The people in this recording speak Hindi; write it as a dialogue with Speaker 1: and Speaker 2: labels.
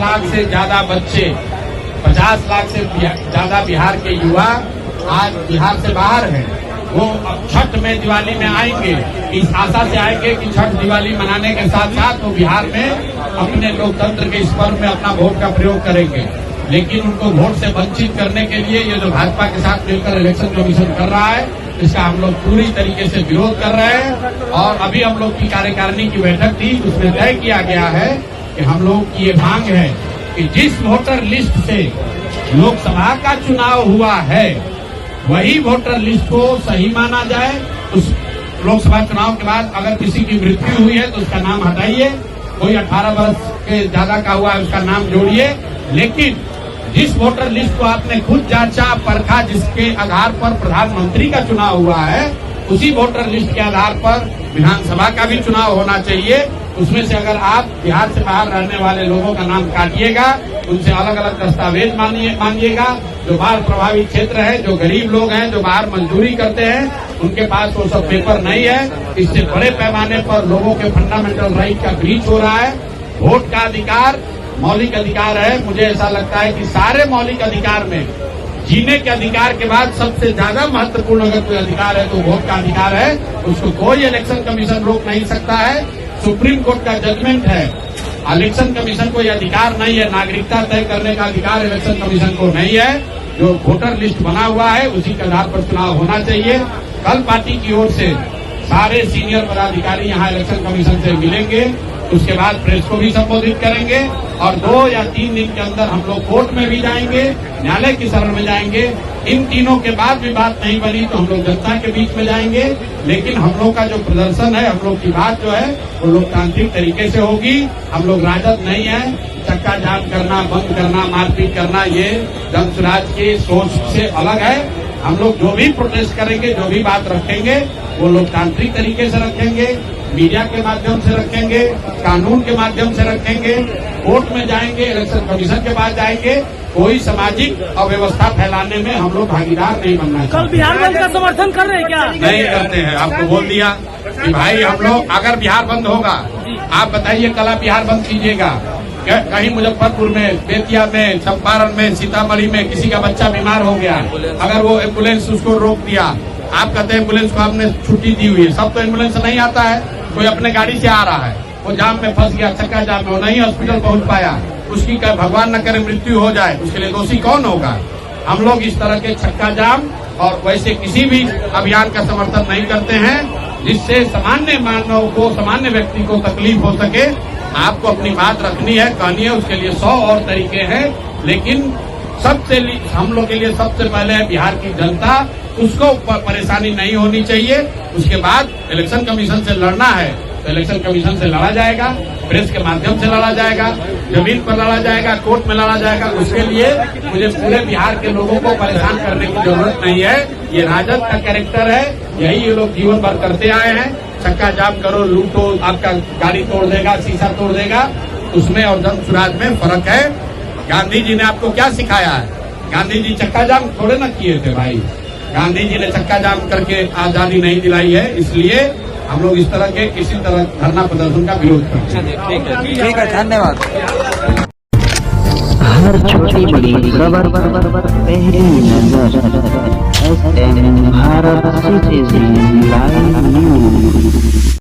Speaker 1: लाख से ज्यादा बच्चे, 50 लाख से ज्यादा बिहार के युवा आज बिहार से बाहर हैं। वो अब छठ में, दिवाली में आएंगे, इस आशा से आएंगे कि छठ दिवाली मनाने के साथ साथ वो बिहार में अपने लोकतंत्र के इस पर्व में अपना वोट का प्रयोग करेंगे। लेकिन उनको वोट से वंचित करने के लिए ये जो भाजपा के साथ मिलकर इलेक्शन कमीशन कर रहा है, इसका हम लोग पूरी तरीके से विरोध कर रहे हैं। और अभी हम लोग की कार्यकारिणी की बैठक थी, उसमें तय किया गया है कि हम लोग की ये मांग है कि जिस वोटर लिस्ट से लोकसभा का चुनाव हुआ है वही वोटर लिस्ट को सही माना जाए। उस लोकसभा चुनाव के बाद अगर किसी की मृत्यु हुई है तो उसका नाम हटाइए, कोई 18 वर्ष के ज्यादा का हुआ है उसका नाम जोड़िए। लेकिन जिस वोटर लिस्ट को आपने खुद जांचा परखा, जिसके आधार पर प्रधानमंत्री का चुनाव हुआ है, उसी वोटर लिस्ट के आधार पर विधानसभा का भी चुनाव होना चाहिए। उसमें से अगर आप बिहार से बाहर रहने वाले लोगों का नाम काटिएगा, उनसे अलग अलग दस्तावेज मांगिएगा। जो बाढ़ प्रभावित क्षेत्र है, जो गरीब लोग हैं, जो बाहर मजदूरी करते हैं, उनके पास वो सब पेपर नहीं है। इससे बड़े पैमाने पर लोगों के फंडामेंटल राइट का ब्रीच हो रहा है। वोट का अधिकार मौलिक अधिकार है। मुझे ऐसा लगता है कि सारे मौलिक अधिकार में जीने के अधिकार के बाद सबसे ज्यादा महत्वपूर्ण अगर कोई अधिकार है तो वोट का अधिकार है। उसको कोई इलेक्शन कमीशन रोक नहीं सकता है। सुप्रीम कोर्ट का जजमेंट है, इलेक्शन कमीशन को यह अधिकार नहीं है, नागरिकता तय करने का अधिकार इलेक्शन कमीशन को नहीं है। जो वोटर लिस्ट बना हुआ है उसी के आधार पर चुनाव होना चाहिए। कल पार्टी की ओर से सारे सीनियर पदाधिकारी यहाँ इलेक्शन कमीशन से मिलेंगे, उसके बाद प्रेस को भी संबोधित करेंगे और 2 या 3 दिन के अंदर हम लोग कोर्ट में भी जाएंगे, न्यायालय की शरण में जाएंगे। इन तीनों के बाद भी बात नहीं बनी तो हम लोग जनता के बीच में जाएंगे। लेकिन हम लोग का जो प्रदर्शन है, हम लोग की बात जो है वो लोकतांत्रिक तरीके से होगी। हम लोग राजद नहीं है। चक्का जाम करना, बंद करना, मारपीट करना, ये जन स्वराज की सोच से अलग है। हम लोग जो भी प्रोटेस्ट करेंगे, जो भी बात रखेंगे, वो लोकतांत्रिक तरीके से रखेंगे, मीडिया के माध्यम से रखेंगे, कानून के माध्यम से रखेंगे, कोर्ट में जाएंगे, इलेक्शन कमीशन के पास जाएंगे। कोई सामाजिक अव्यवस्था फैलाने में हम लोग भागीदार नहीं बनना चाहिए।
Speaker 2: कल बिहार बंद का समर्थन कर रहे हैं क्या?
Speaker 1: नहीं करते हैं। आपको बोल दिया कि भाई हम लोग अगर बिहार बंद होगा, आप बताइए कल आप बिहार बंद कीजिएगा, कहीं मुजफ्फरपुर में, बेतिया में, चंपारण में, सीतामढ़ी में किसी का बच्चा बीमार हो गया, अगर वो एम्बुलेंस उसको रोक दिया, आप कहते हैं एम्बुलेंस को आपने छुट्टी दी हुई है। सब तो एम्बुलेंस नहीं आता है, कोई अपने गाड़ी से आ रहा है, वो जाम में फंस गया, चक्का जाम में, वो नहीं हॉस्पिटल पहुंच पाया, उसकी भगवान न करे मृत्यु हो जाए, उसके लिए दोषी कौन होगा? हम लोग इस तरह के चक्का जाम और वैसे किसी भी अभियान का समर्थन नहीं करते हैं जिससे सामान्य मानव को, सामान्य व्यक्ति को तकलीफ हो सके। आपको अपनी बात रखनी है, कहनी है, उसके लिए 100 और तरीके हैं। लेकिन हम लोग के लिए सबसे पहले है बिहार की जनता, उसको परेशानी नहीं होनी चाहिए। उसके बाद इलेक्शन कमीशन से लड़ना है तो इलेक्शन कमीशन से लड़ा जाएगा, प्रेस के माध्यम से लड़ा जाएगा, जमीन पर लड़ा जाएगा, कोर्ट में लड़ा जाएगा। उसके लिए मुझे पूरे बिहार के लोगों को परेशान करने की जरूरत नहीं है। ये राजद का कैरेक्टर है, यही ये लोग जीवन भर करते आए हैं। चक्का जाम करो, लूटो, आपका गाड़ी तोड़ देगा, शीशा तोड़ देगा, उसमें और जन स्वराज में फर्क है। गांधी जी ने आपको क्या सिखाया है? गांधी जी चक्का जाम थोड़े ना किए थे भाई। गांधी जी ने चक्का जाम करके आजादी नहीं दिलाई है। इसलिए हम लोग इस तरह के किसी तरह धरना प्रदर्शन का विरोध करते हैं।
Speaker 3: ठीक है, धन्यवाद। हर छोटी बड़ी खबर पहली नजर SM Bharat citizen live news.